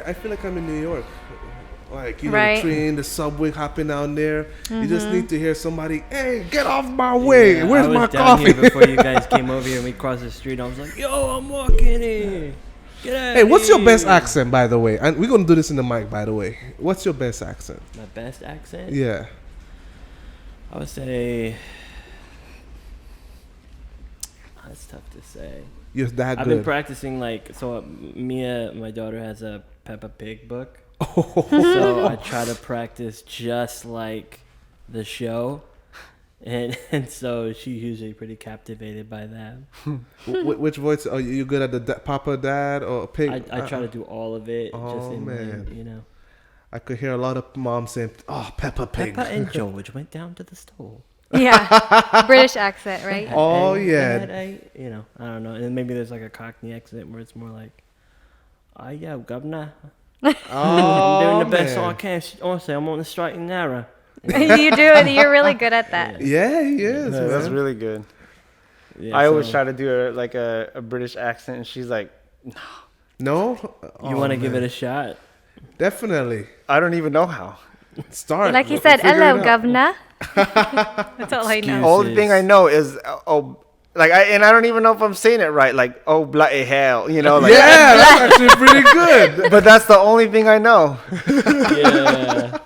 I feel like I'm in New York. Like, you know, Right. the train, the subway hopping down there. You just need to hear somebody, hey, get off my way. Yeah, Where's I was my down coffee? here before you guys came over here and we crossed the street. I was like, yo, I'm walking here. Get out Hey, what's your best here. accent, by the way? And we're going to do this in the mic, by the way. What's your best accent? My best accent? Yeah. I would say... That's tough to say. You're that I've been good. practicing, like, so Mia, my daughter, has a Peppa Pig book. Oh. So I try to practice just like the show. And so she's usually pretty captivated by that. Which voice? Are you good at the Papa, Dad, or Pig? I try to do all of it. Oh, just in man. you know. I could hear a lot of moms saying, oh, Peppa Pig. Peppa and George went down to the store. Yeah. British accent, right? Oh, And yeah. had I don't know. And maybe there's like a Cockney accent where it's more like, oh, yeah, governor. Oh, I'm doing the best man. I can. Honestly, I'm on the straight and narrow. You do it. You're really good at that. Yeah, he is, Yeah, man. that's really good. Yeah, I always so try to do a British accent, and she's like, No? You want to give it a shot? Definitely. I don't even know how. Start. Like he We'll said, figure hello, it out. governor. That's all I know. All the thing I know is I don't even know if I'm saying it right. Like, oh bloody hell, you know. Like, Yeah, that's actually pretty good. But that's the only thing I know. Yeah.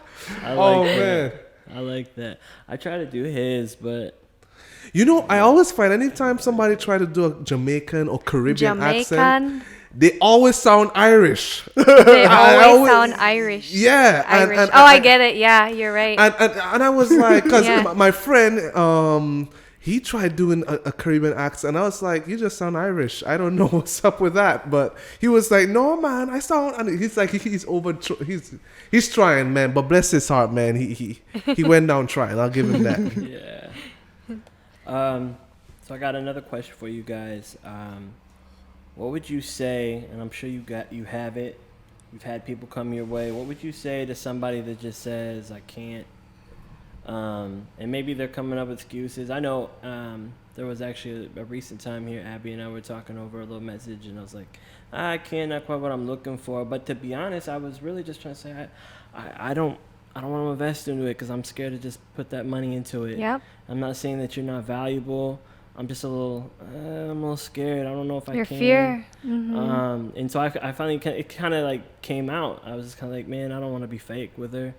I like Oh, that. man. I like that. I try to do his, but You know, I always find anytime somebody try to do a Jamaican or Caribbean accent, Jamaican. they always sound Irish. They I always always- sound Irish. Yeah. Irish. I get it. Yeah, you're right. And I was like, because Yeah. my friend, he tried doing a Caribbean accent. And I was like, you just sound Irish. I don't know what's up with that. But he was like, no, man, I sound. And he's like, he's trying, man. But bless his heart, man. He went down trying. I'll give him that. yeah. So I got another question for you guys. What would you say? And I'm sure you have it. You've had people come your way. What would you say to somebody that just says, I can't? And maybe they're coming up with excuses. I know there was actually a recent time here, Abby and I were talking over a little message, and I was like, I can't, not quite what I'm looking for. But to be honest, I was really just trying to say, I don't want to invest into it because I'm scared to just put that money into it. Yep. I'm not saying that you're not valuable. I'm just I'm a little scared. I don't know if I Your can. fear. Mm-hmm. And so I finally, it kind of like came out. I was just kind of like, man, I don't want to be fake with her.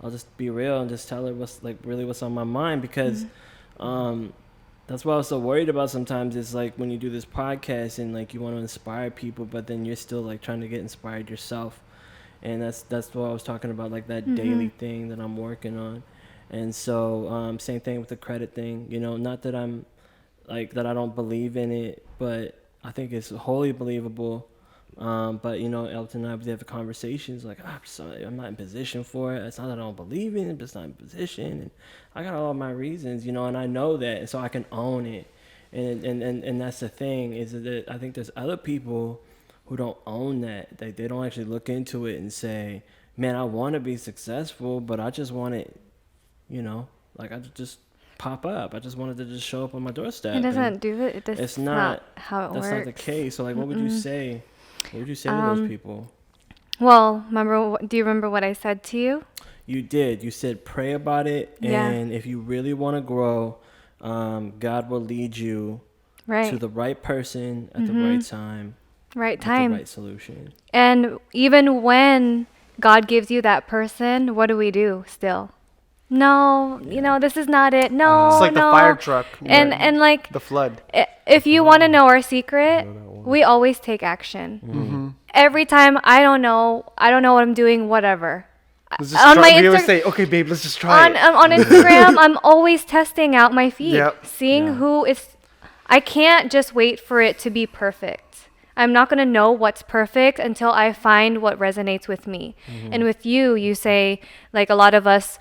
I'll just be real and just tell her what's on my mind, because that's what I was so worried about sometimes. Is like when you do this podcast and like you want to inspire people, but then you're still like trying to get inspired yourself. And that's what I was talking about, like that daily thing that I'm working on. And so same thing with the credit thing, you know, not that I'm like that I don't believe in it, but I think it's wholly believable. But you know, Elton and I would have conversations like, I'm not in position for it. It's not that I don't believe in it, but it's not in position. And I got all my reasons, you know, and I know that, and so I can own it. And that's the thing, is that I think there's other people who don't own that. They don't actually look into it and say, man, I want to be successful, but I just want it, you know, like I just pop up. I just wanted to just show up on my doorstep. It doesn't do it. It's not how it works. That's not the case. So like, what would you say? What would you say to those people? Well, do you remember what I said to you? You did. You said pray about it, Yeah. and if you really want to grow, God will lead you to the right person at the right time. Right with time. the right solution. And even when God gives you that person, what do we do still? No, you know, this is not it. No, It's like no. the fire truck. And like, the flood. if you want to know our secret, we always take action. Every time I don't know what I'm doing, whatever. Let's just On try. my We always Insta- say, okay, babe, let's just try it. on Instagram, I'm always testing out my feed, Yep. seeing who is. I can't just wait for it to be perfect. I'm not going to know what's perfect until I find what resonates with me. And with you say, like a lot of us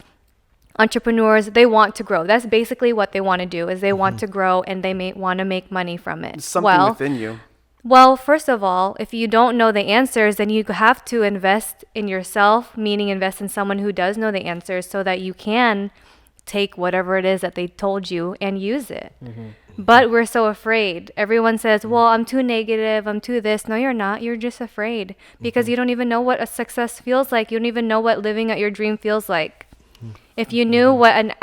entrepreneurs, they want to grow. That's basically what they want to do, is they want to grow, and they may want to make money from it. It's something within you. Well, first of all, if you don't know the answers, then you have to invest in yourself, meaning invest in someone who does know the answers, so that you can take whatever it is that they told you and use it. But we're so afraid. Everyone says, well, I'm too negative, I'm too this. No, you're not. You're just afraid because you don't even know what a success feels like. You don't even know what living at your dream feels like. If you knew what an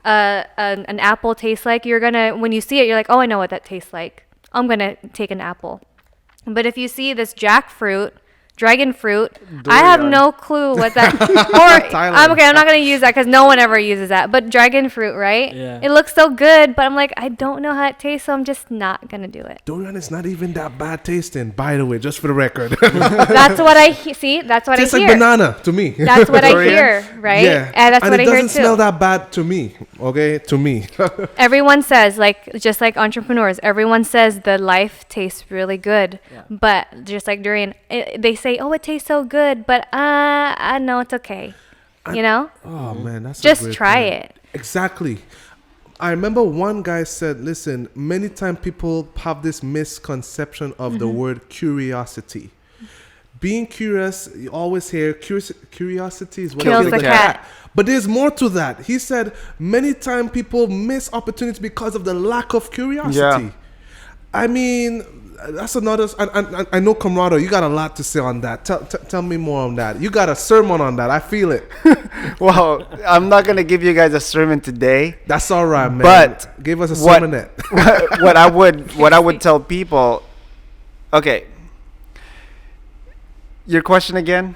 apple tastes like, you're going to, when you see it, you're like, oh, I know what that tastes like. I'm going to take an apple. But if you see this jackfruit, dragon fruit, I have no clue what that I'm not going to use that because no one ever uses that, but dragon fruit, right? Yeah. It looks so good, but I'm like, I don't know how it tastes, so I'm just not going to do it. Durian is not even that bad tasting, by the way, just for the record. That's what I see. That's what Tastes I like hear. banana to me. That's what I hear, right? Yeah, And that's what I it hear doesn't too. smell that bad to me. Okay, to me. Everyone says, like, just like entrepreneurs, everyone says the life tastes really good. Yeah. But just like durian, they say, oh, it tastes so good, but I know it's okay. You know? Oh man, that's Just a great try point. it. Exactly. I remember one guy said, listen, many times people have this misconception of the word curiosity. Being curious, you always hear curiosity is what Kills the cat. But there's more to that. He said many times people miss opportunities because of the lack of curiosity. Yeah. I mean, that's another. I know, Camaraderie, you got a lot to say on that. Tell me more on that. You got a sermon on that. I feel it. Well, I'm not gonna give you guys a sermon today. That's all right, man. But give us a what- sermonette. what I would tell people. Okay. Your question again?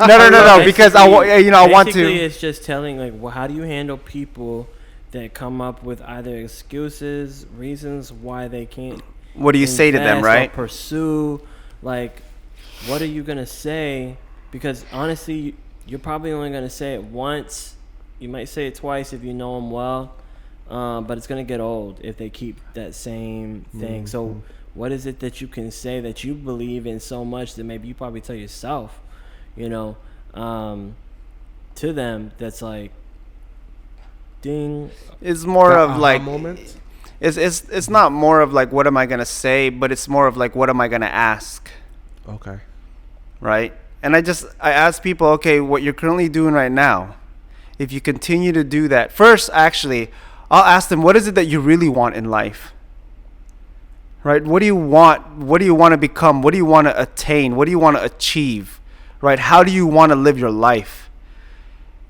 No. Because I want Basically, to. it's just telling like, well, how do you handle people that come up with either excuses, reasons why they can't. What do you say to them, invest or right? Pursue, like, what are you gonna say? Because honestly, you're probably only gonna say it once. You might say it twice if you know them well, but it's gonna get old if they keep that same thing. So, what is it that you can say that you believe in so much that maybe you probably tell yourself, to them that's like, ding. It's more That of aha like moment. it's not more of like what am I gonna say, but it's more of like what am I gonna ask, Okay. right? And I ask people, okay, what you're currently doing right now, if you continue to do that, first actually, I'll ask them, what is it that you really want in life? Right? What do you want? What do you want to become? What do you want to attain? What do you want to achieve? Right? How do you want to live your life?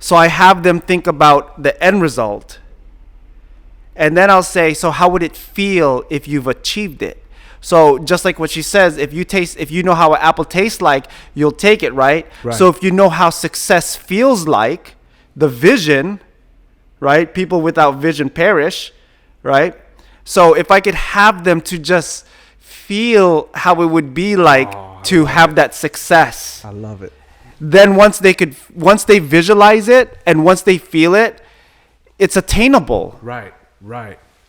So I have them think about the end result. And then I'll say, so how would it feel if you've achieved it? So just like what she says, if you know how an apple tastes like, you'll take it, right? Right. So if you know how success feels like, the vision, right? People without vision perish, right? So if I could have them to just feel how it would be like to have that success, I love it. then once they visualize it and once they feel it, it's attainable. Right.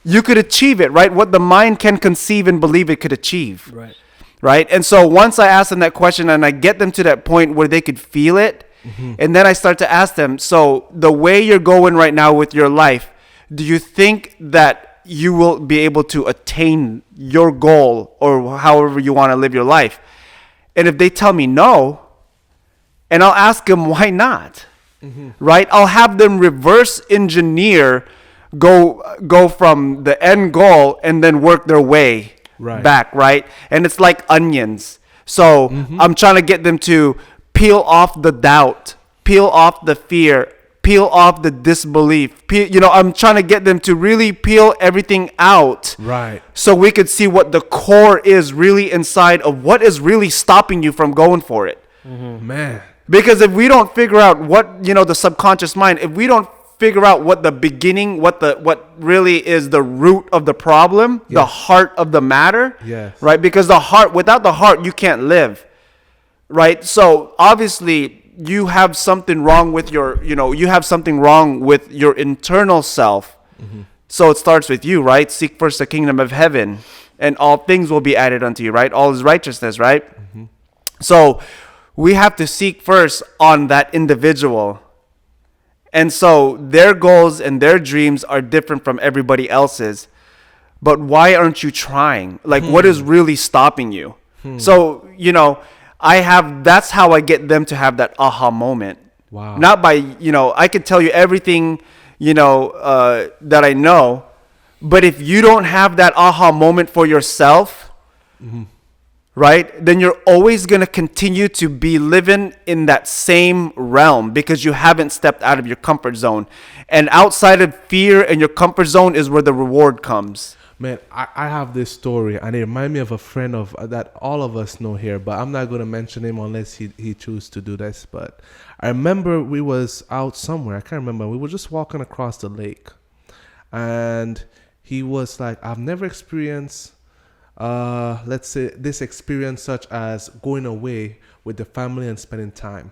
You could achieve it, right? What the mind can conceive and believe it could achieve. Right. Right? And so once I ask them that question and I get them to that point where they could feel it, and then I start to ask them, so the way you're going right now with your life, do you think that you will be able to attain your goal or however you want to live your life? And if they tell me no, and I'll ask them why not, right? I'll have them reverse engineer, go from the end goal and then work their way back, right? And it's like onions. So I'm trying to get them to peel off the doubt, peel off the fear, peel off the disbelief. I'm trying to get them to really peel everything out. Right. So we could see what the core is really inside of what is really stopping you from going for it. Man. Because if we don't figure out what, the subconscious mind, if we don't figure out what the beginning, what really is the root of the problem, the heart of the matter, right? Because without the heart, you can't live, right? So obviously you have something wrong with your internal self. So it starts with you, right? Seek first the kingdom of heaven and all things will be added unto you, right? All is righteousness, right? So we have to seek first on that individual. And so their goals and their dreams are different from everybody else's. But why aren't you trying? Like, what is really stopping you? So, that's how I get them to have that aha moment. Wow. Not by, I could tell you everything, that I know, But if you don't have that aha moment for yourself, right, then you're always going to continue to be living in that same realm because you haven't stepped out of your comfort zone. And outside of fear and your comfort zone is where the reward comes. Man, I have this story, and it reminds me of a friend of that all of us know here, but I'm not going to mention him unless he chooses to do this. But I remember we was out somewhere. I can't remember. We were just walking across the lake, and he was like, I've never experienced, let's say, this experience such as going away with the family and spending time.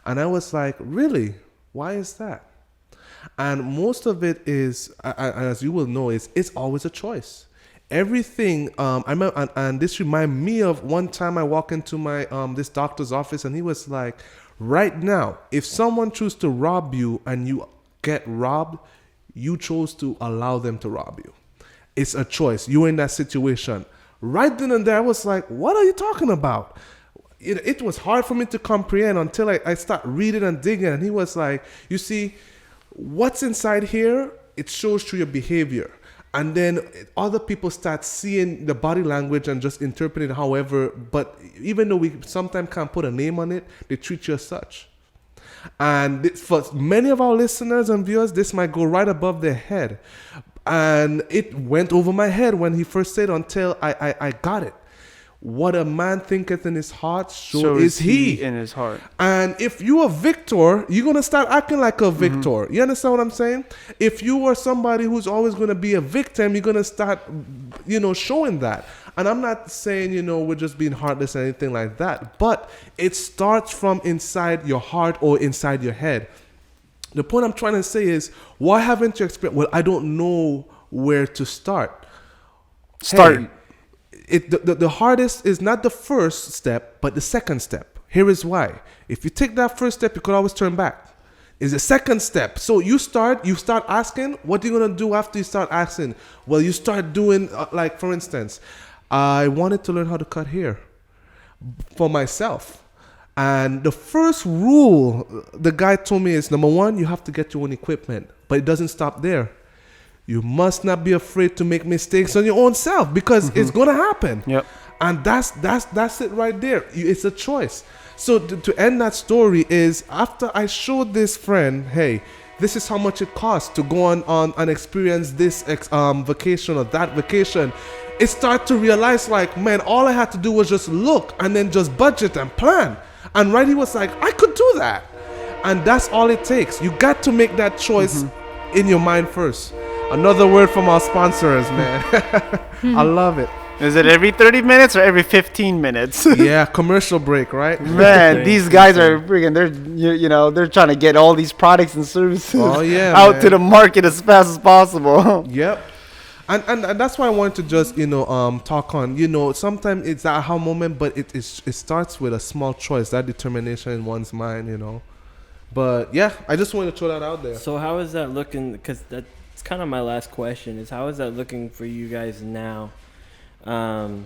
And I was like, really? Why is that? And most of it is, as you will know, it's always a choice. Everything, I remember, and this reminds me of one time I walked into my this doctor's office, and he was like, right now, if someone chooses to rob you and you get robbed, you chose to allow them to rob you. It's a choice. You're in that situation. Right then and there, I was like, what are you talking about? It was hard for me to comprehend until I start reading and digging. And he was like, you see, what's inside here, it shows through your behavior. And then other people start seeing the body language and just interpreting it however. But even though we sometimes can't put a name on it, they treat you as such. And for many of our listeners and viewers, this might go right above their head. And it went over my head when he first said until I got it. What a man thinketh in his heart, so is he in his heart. And if you're a victor, you're going to start acting like a victor. You understand what I'm saying? If you are somebody who's always going to be a victim, you're going to start, showing that. And I'm not saying, we're just being heartless or anything like that. But it starts from inside your heart or inside your head. The point I'm trying to say is, why haven't you experienced? Well, I don't know where to start. Start. Hey, the hardest is not the first step, but the second step. Here is why. If you take that first step, you could always turn back. It's the second step. So you start asking, what are you going to do after you start asking? Well, you start doing, like, for instance, I wanted to learn how to cut hair for myself. And the first rule the guy told me is, number one, you have to get your own equipment. But it doesn't stop there. You must not be afraid to make mistakes on your own self because it's going to happen. Yep. And that's it right there. It's a choice. So to end that story is, after I showed this friend, hey, this is how much it costs to go on and experience this vacation or that vacation, it started to realize, like, man, all I had to do was just look and then just budget and plan. And right, he was like, I could do that. And that's all it takes. You got to make that choice in your mind first. Another word from our sponsors, man. I love it. Is it every 30 minutes or every 15 minutes? Yeah, commercial break, right? Man, these guys are freaking, they're trying to get all these products and services out to the market as fast as possible. Yep. And that's why I wanted to just, talk on, sometimes it's that aha moment, but it starts with a small choice, that determination in one's mind, But yeah, I just wanted to throw that out there. So how is that looking? Because that's kind of my last question, is how is that looking for you guys now? In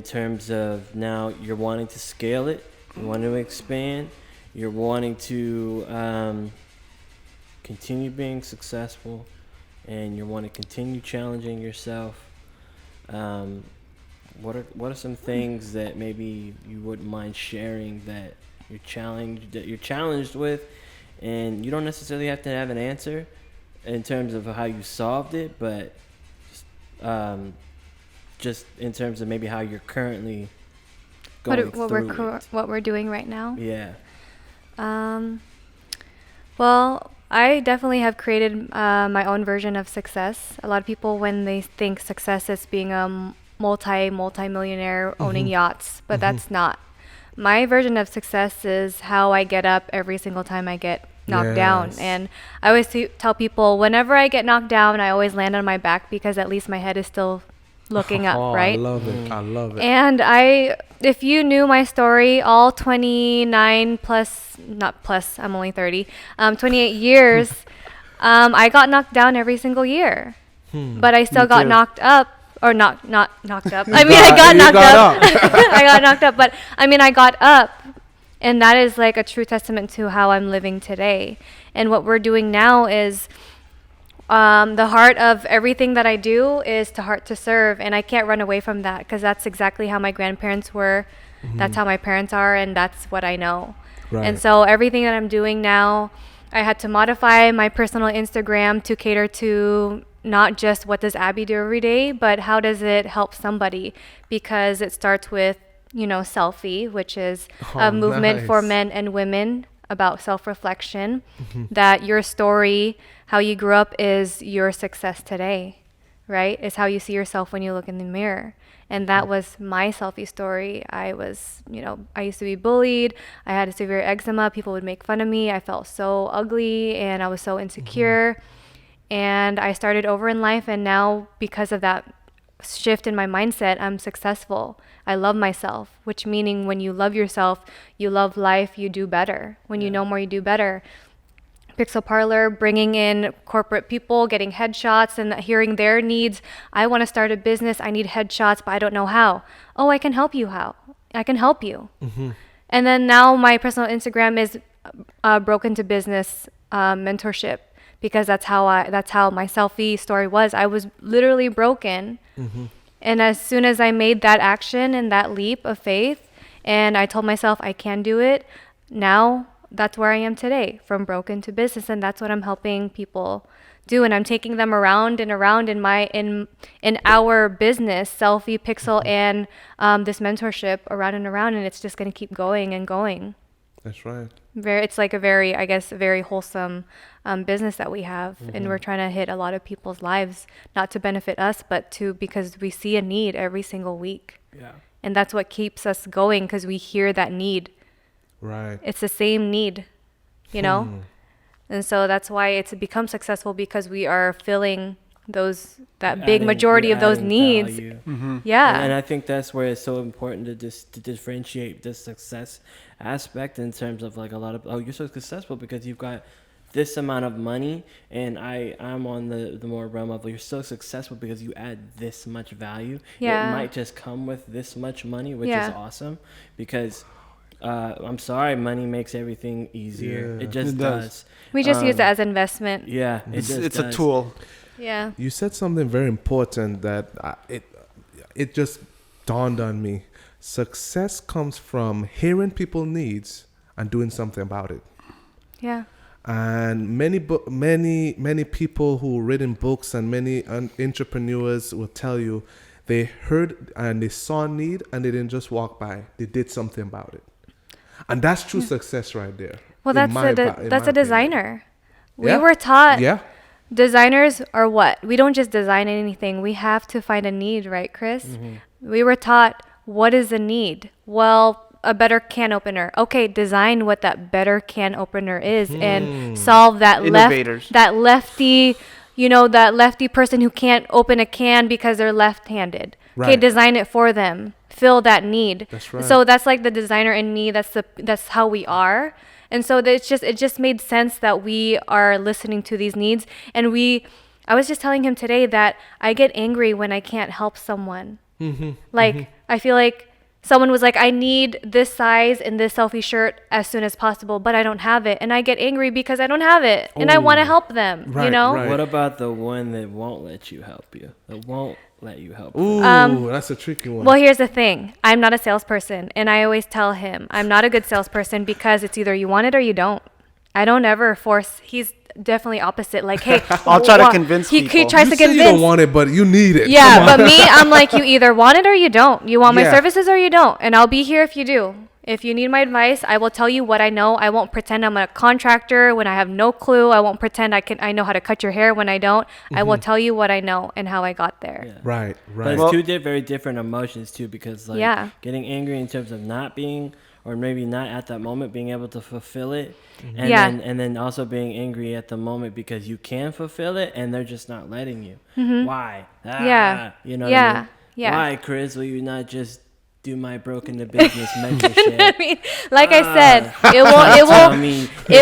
terms of now you're wanting to scale it, you want to expand, you're wanting to continue being successful, and you want to continue challenging yourself. What are some things that maybe you wouldn't mind sharing that you're challenged with, and you don't necessarily have to have an answer in terms of how you solved it, but just in terms of maybe how you're currently going what we're doing right now. Yeah. Well, I definitely have created my own version of success. A lot of people, when they think success is being a multi-millionaire owning yachts, but that's not. My version of success is how I get up every single time I get knocked down. And I always tell people, whenever I get knocked down, I always land on my back because at least my head is still looking up, right? I love it. I love it. And if you knew my story, all 29 plus, not plus, I'm only 30, 28 years, I got knocked down every single year. But I still got knocked up. Or not knocked up. I mean, I got knocked up. I got knocked up. But, I mean, I got up. And that is like a true testament to how I'm living today. And what we're doing now is the heart of everything that I do is to heart to serve, and I can't run away from that because that's exactly how my grandparents were. That's how my parents are, and that's what I know. Right. And so everything that I'm doing now, I had to modify my personal Instagram to cater to not just what does Abby do every day, but how does it help somebody? Because it starts with, Selfie, which is a movement for men and women about self-reflection, that your story, how you grew up is your success today, right? It's how you see yourself when you look in the mirror. And that was my selfie story. I was, I used to be bullied. I had a severe eczema. People would make fun of me. I felt so ugly and I was so insecure. And I started over in life. And now because of that shift in my mindset, I'm successful. I love myself, which meaning when you love yourself, you love life, you do better. When you know more, you do better. Pixel Parlour, bringing in corporate people, getting headshots and hearing their needs. I want to start a business. I need headshots, but I don't know how. Oh, I can help you. How? I can help you. And then now my personal Instagram is Broken to Business mentorship, because that's how my selfie story was. I was literally broken. And as soon as I made that action and that leap of faith, and I told myself I can do it, now that's where I am today, from broken to business, and that's what I'm helping people do. And I'm taking them around and around in our business, Selfie, Pixel, and this mentorship around and around, and it's just going to keep going and going. That's right. It's like a very wholesome business that we have, and we're trying to hit a lot of people's lives, not to benefit us, but because we see a need every single week. Yeah. And that's what keeps us going, because we hear that need. Right. It's the same need, And so that's why it's become successful, because we are filling that big majority of those needs. Yeah. And I think that's where it's so important to differentiate the success aspect in terms of like a lot of, you're so successful because you've got this amount of money, and I'm on the more realm of you're so successful because you add this much value. Yeah. It might just come with this much money, which is awesome, because I'm sorry, money makes everything easier. Yeah. It just does. We just use it as investment. Yeah, It's a tool. Yeah. You said something very important that it just dawned on me. Success comes from hearing people's needs and doing something about it. Yeah. And many people who written books and many entrepreneurs will tell you they heard and they saw a need and they didn't just walk by. They did something about it. And that's true success right there. Well, that's a designer. We were taught designers are what? We don't just design anything. We have to find a need, right, Chris? We were taught, what is the need? Well, a better can opener. Okay, design what that better can opener is and solve that lefty, that lefty person who can't open a can because they're left-handed. Right. Okay, design it for them. Fill that need. That's right. So that's like the designer in me. That's how we are. And so it just made sense that we are listening to these needs. And I was just telling him today that I get angry when I can't help someone. I feel like someone was like, I need this size in this selfie shirt as soon as possible, but I don't have it. And I get angry because I don't have it. And I want to help them, Right. What about the one that won't let you help you? That won't let you help you? Ooh, that's a tricky one. Well, here's the thing. I'm not a salesperson. And I always tell him I'm not a good salesperson because it's either you want it or you don't. I don't ever force. He's definitely opposite. Like, hey, I'll try to convince people. He tries you to say convince. You don't want it, but you need it. Yeah, but me, I'm like, you either want it or you don't. You want my services or you don't. And I'll be here if you do. If you need my advice, I will tell you what I know. I won't pretend I'm a contractor when I have no clue. I won't pretend I know how to cut your hair when I don't. I will tell you what I know and how I got there. Yeah. Right. But it's two very different emotions too, because getting angry in terms of not being, or maybe not at that moment being able to fulfill it, and then also being angry at the moment because you can fulfill it and they're just not letting you. Why? You know what I mean? Yeah. Why, Chris? Will you not just do my broken to business mentorship? I mean, like I said, it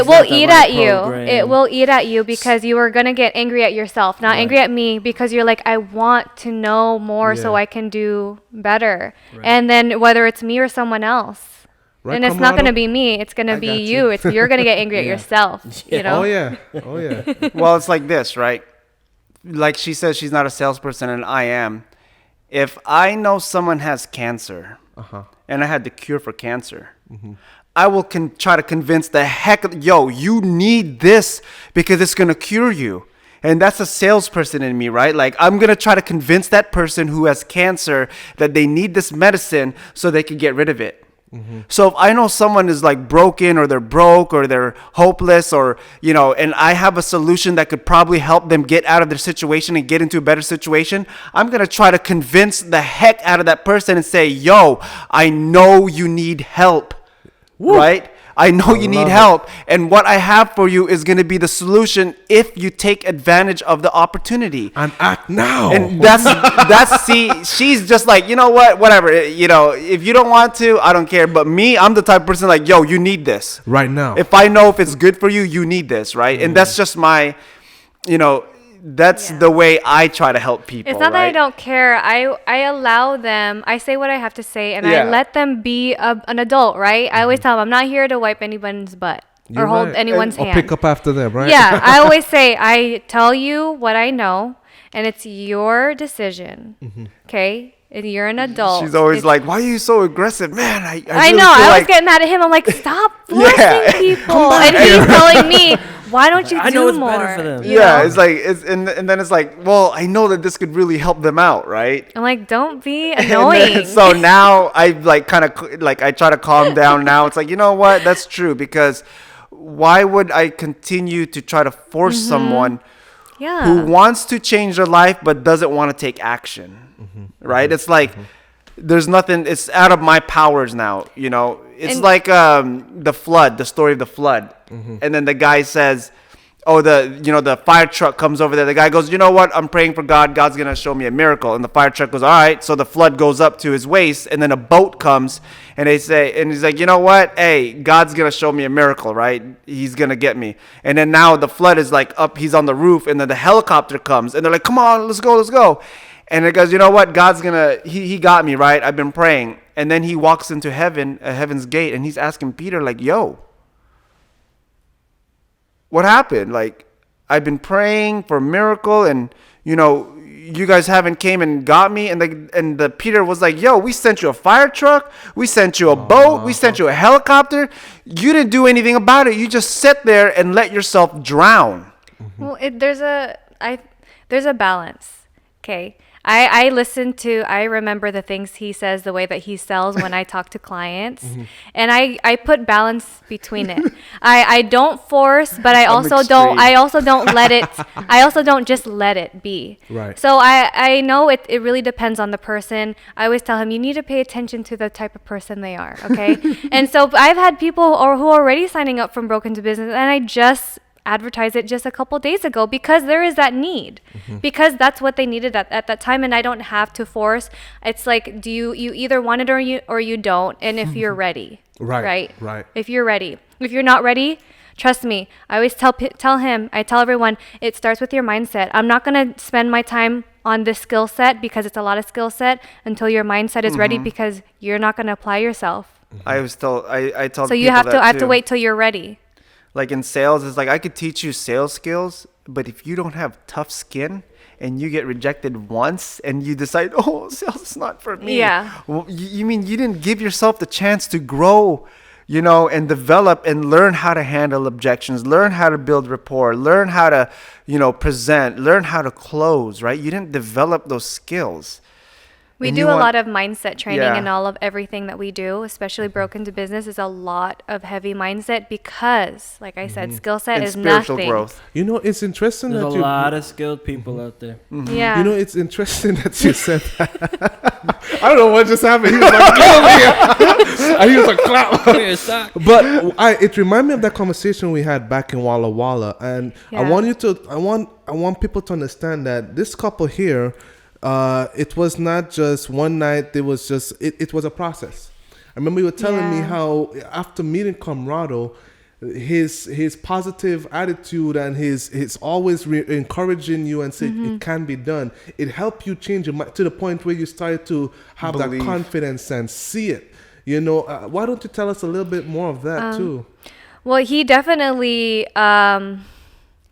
will eat at you. It will eat at you because you are gonna get angry at yourself, not angry at me, because you're like, I want to know more so I can do better. Right. And then whether it's me or someone else. Right, and it's not going to be me. It's going to be you. You're going to get angry at yourself. You know? Oh yeah. Well, it's like this, right? like she says, she's not a salesperson, and I am. If I know someone has cancer, and I had the cure for cancer, I will try to convince the heck, yo, you need this because it's gonna cure you. And that's a salesperson in me, right? Like, I'm going to try to convince that person who has cancer that they need this medicine so they can get rid of it. So if I know someone is like broken, or they're broke, or they're hopeless, or, you know, and I have a solution that could probably help them get out of their situation and get into a better situation, I'm going to try to convince the heck out of that person and say, yo, I know you need help, right? I know you need help, and what I have for you is going to be the solution if you take advantage of the opportunity. And act now. And see, she's just like, you know what, whatever, you know, if you don't want to, I don't care. But me, I'm the type of person like, yo, you need this right now. If I know if it's good for you, you need this, right? And that's just my, you know, that's the way I try to help people. It's not that I don't care. I allow them. I say what I have to say, and I let them be an adult, right? I always tell them I'm not here to wipe anyone's butt or hold anyone's hand. Or pick up after them, right? Yeah, I always say I tell you what I know, and it's your decision. Okay? And you're an adult. She's always like, why are you so aggressive? Man, I really know. I like was getting mad at him. I'm like, stop forcing people. And he's telling me, why don't you I do know it's more? better for them. You know? It's like, and then it's like, well, I know that this could really help them out, right? I'm like, don't be And annoying. then, so now I like kind of like I try to calm down now. It's like, you know what? That's true, because why would I continue to try to force someone who wants to change their life but doesn't want to take action? Right? It's like there's nothing. It's out of my powers now. You know, it's like the flood, the story of the flood, and then the guy says, oh, the fire truck comes over there. The guy goes, you know what? I'm praying for God. God's going to show me a miracle. And the fire truck goes, all right. So the flood goes up to his waist, and then a boat comes, and he's like, you know what? Hey, God's going to show me a miracle, right? He's going to get me. And then now the flood is like up, he's on the roof, and then the helicopter comes, and they're like, come on, let's go. And it goes, you know what? God's going to, he got me, right? I've been praying. And then he walks into heaven's gate, and he's asking Peter, like, yo, what happened? Like, I've been praying for a miracle, and, you know, you guys haven't came and got me. And the Peter was like, yo, we sent you a fire truck. We sent you a boat. We sent you a helicopter. You didn't do anything about it. You just sit there and let yourself drown. Well, there's a balance. Okay. I remember the things he says, the way that he sells when I talk to clients, and I put balance between it. I don't force, but I also don't just let it be. Right. So I know it really depends on the person. I always tell him, you need to pay attention to the type of person they are. Okay. And so I've had people who are already signing up from Broken to Business, and I just advertise it just a couple days ago because there is that need, because that's what they needed at that time, and I don't have to force. It's like, do you either want it or you don't, and if you're ready, right. If you're ready, if you're not ready, trust me. I always tell everyone, it starts with your mindset. I'm not gonna spend my time on this skill set because it's a lot of skill set until your mindset is ready, because you're not gonna apply yourself. I always tell so you have to wait till you're ready. Like in sales, it's like I could teach you sales skills, but if you don't have tough skin and you get rejected once and you decide, oh, sales is not for me. Yeah. Well, you mean you didn't give yourself the chance to grow, you know, and develop and learn how to handle objections, learn how to build rapport, learn how to, you know, present, learn how to close, right? You didn't develop those skills. We do a lot of mindset training in all of everything that we do, especially Broken to Business is a lot of heavy mindset because, like I said, skill set is spiritual nothing. Growth. You know, it's interesting There's that a lot of skilled people out there. Yeah. You know, it's interesting that you said that. I don't know what just happened. He was like, get over here. And he was like, clap. But it reminded me of that conversation we had back in Walla Walla. And I want people to understand that this couple here, it was not just one night. It was a process. I remember you were telling me how after meeting Comrado, his positive attitude and his always encouraging you and saying it can be done. It helped you change your mind to the point where you started to have that confidence and see it. You know, why don't you tell us a little bit more of that too? Well, he definitely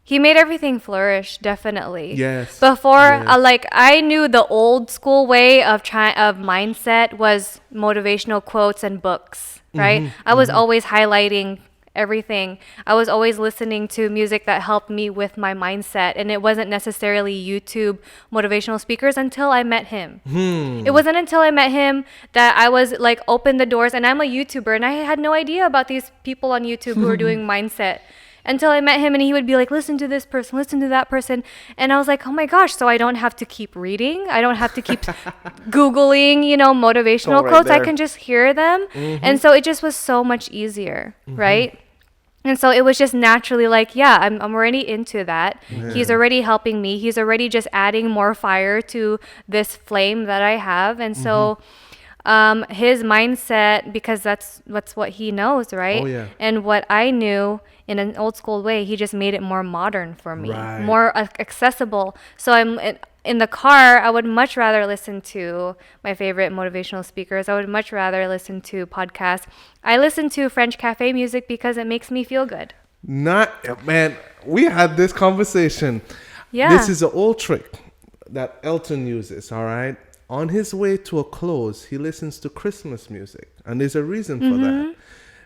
He made everything flourish, definitely. Yes. Before, Yes. like I knew the old school way of mindset was motivational quotes and books, right? I was always highlighting everything. I was always listening to music that helped me with my mindset, and it wasn't necessarily YouTube motivational speakers until I met him. It wasn't until I met him that I was like open the doors, and I'm a YouTuber, and I had no idea about these people on YouTube who are doing mindset until I met him, and he would be like, listen to this person, listen to that person. And I was like, oh my gosh, so I don't have to keep reading. I don't have to keep Googling, motivational right quotes. I there. can just hear them. And so it just was so much easier, right? And so it was just naturally like, yeah, I'm already into that. He's already helping me. He's already just adding more fire to this flame that I have. And so his mindset, because that's what he knows, right? Oh, yeah. And what I knew in an old school way, he just made it more modern for me, Right. more accessible. So I'm in the car, I would much rather listen to my favorite motivational speakers. I would much rather listen to podcasts. I listen to French cafe music because it makes me feel good. Man, we had this conversation. Yeah. This is an old trick that Elton uses, all right? On his way to a close, he listens to Christmas music. And there's a reason for that.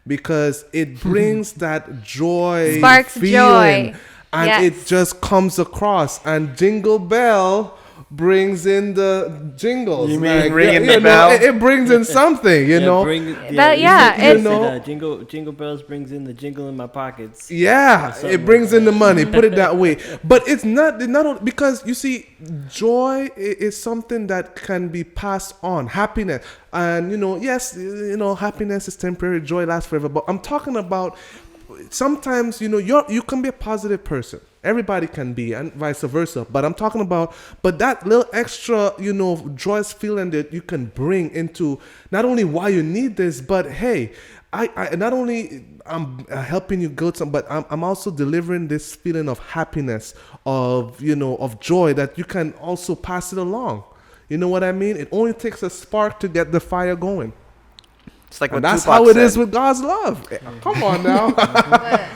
Because it brings that joy, Sparks feeling, joy. and Yes. it just comes across. And Jingle Bell brings in the jingles. You mean like, ringing you the know, bell? It brings in something, you know. Jingle bells brings in the jingle in my pockets. Yeah, it brings in the money. Put it that way. But it's not because you see, joy is something that can be passed on. Happiness, and yes, happiness is temporary. Joy lasts forever. But I'm talking about sometimes you can be a positive person. Everybody can be, and vice versa. But I'm talking about, that little extra, joyous feeling that you can bring into not only why you need this, but hey, I not only I'm helping you go some, but I'm also delivering this feeling of happiness, of of joy that you can also pass it along. You know what I mean? It only takes a spark to get the fire going. It's like what And that's Tupac how it said. is with God's love. Come on now.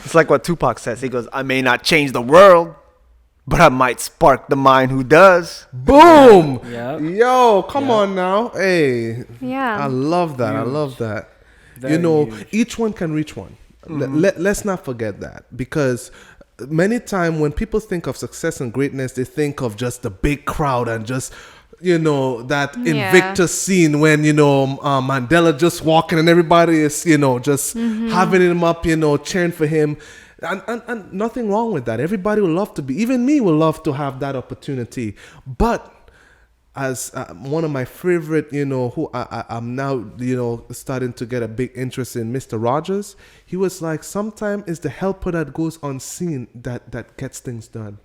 It's like what Tupac says. He goes, I may not change the world, but I might spark the mind who does. Boom. Yep. Yo, come on now. Hey. Yeah. I love that. I Huge. love that. Very huge. Each one can reach one. Let's not forget that, because many times when people think of success and greatness, they think of just the big crowd and just that Invictus scene when Mandela just walking and everybody is just having him up, cheering for him, and nothing wrong with that. Everybody would love to be, even me would love to have that opportunity. But as one of my favorite, who I'm now, starting to get a big interest in, Mr. Rogers, he was like, sometimes it's the helper that goes unseen that gets things done.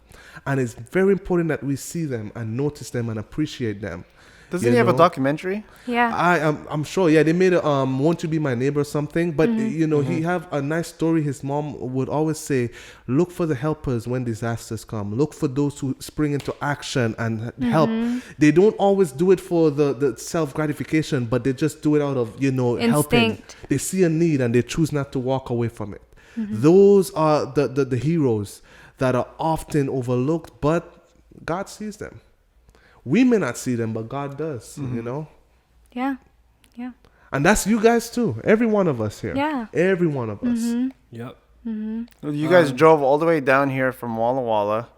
And it's very important that we see them and notice them and appreciate them. Doesn't he have a documentary? Yeah. I'm sure. Yeah, they made a "Won't You Be My Neighbor" or something. But he have a nice story. His mom would always say, "Look for the helpers when disasters come. Look for those who spring into action and help. They don't always do it for the self gratification, but they just do it out of helping. Instinct. They see a need and they choose not to walk away from it. Those are the heroes that are often overlooked, but God sees them. We may not see them, but God does, Yeah. Yeah. And that's you guys too. Every one of us here. Yeah. Every one of us. Yep. You guys drove all the way down here from Walla Walla.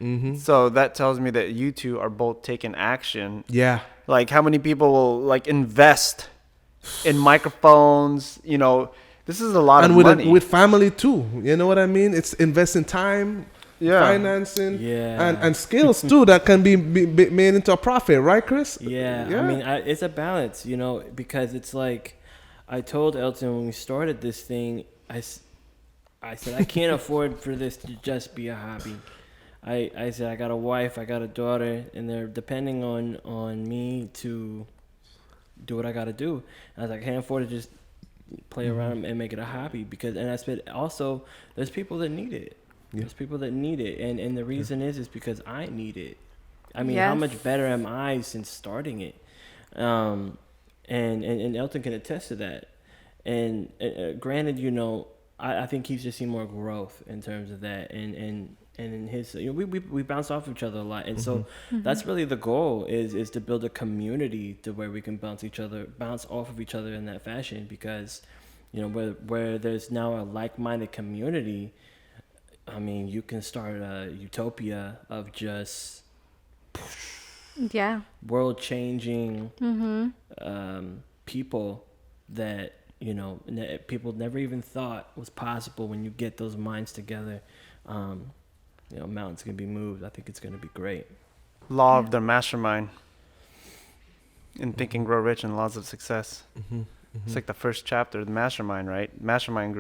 Mm-hmm. So that tells me that you two are both taking action. Yeah. Like, how many people will invest in microphones? This is a lot of money. With family too. You know what I mean? It's investing time, financing, Yeah. and skills too that can be made into a profit, right, Chris? Yeah. I mean, it's a balance, because it's like I told Elton when we started this thing, I said, I can't afford for this to just be a hobby. I said, I got a wife, I got a daughter, and they're depending on me to do what I got to do. And I was like, I can't afford to just play around and make it a hobby, and I said, also, there's people that need it. Yeah. There's people that need it, and the reason is because I need it. I mean, how much better am I since starting it? And Elton can attest to that. And granted, I think he's just seen more growth in terms of that, and and in his, we bounce off each other a lot, and so that's really the goal is to build a community to where we can bounce off of each other in that fashion, because where there's now a like-minded community, I mean, you can start a utopia of just world-changing people that people never even thought was possible. When you get those minds together, mountains can be moved. I think it's going to be great. Law of the mastermind in Think and Grow Rich and Laws of Success. It's like the first chapter, the mastermind, right? Mastermind group.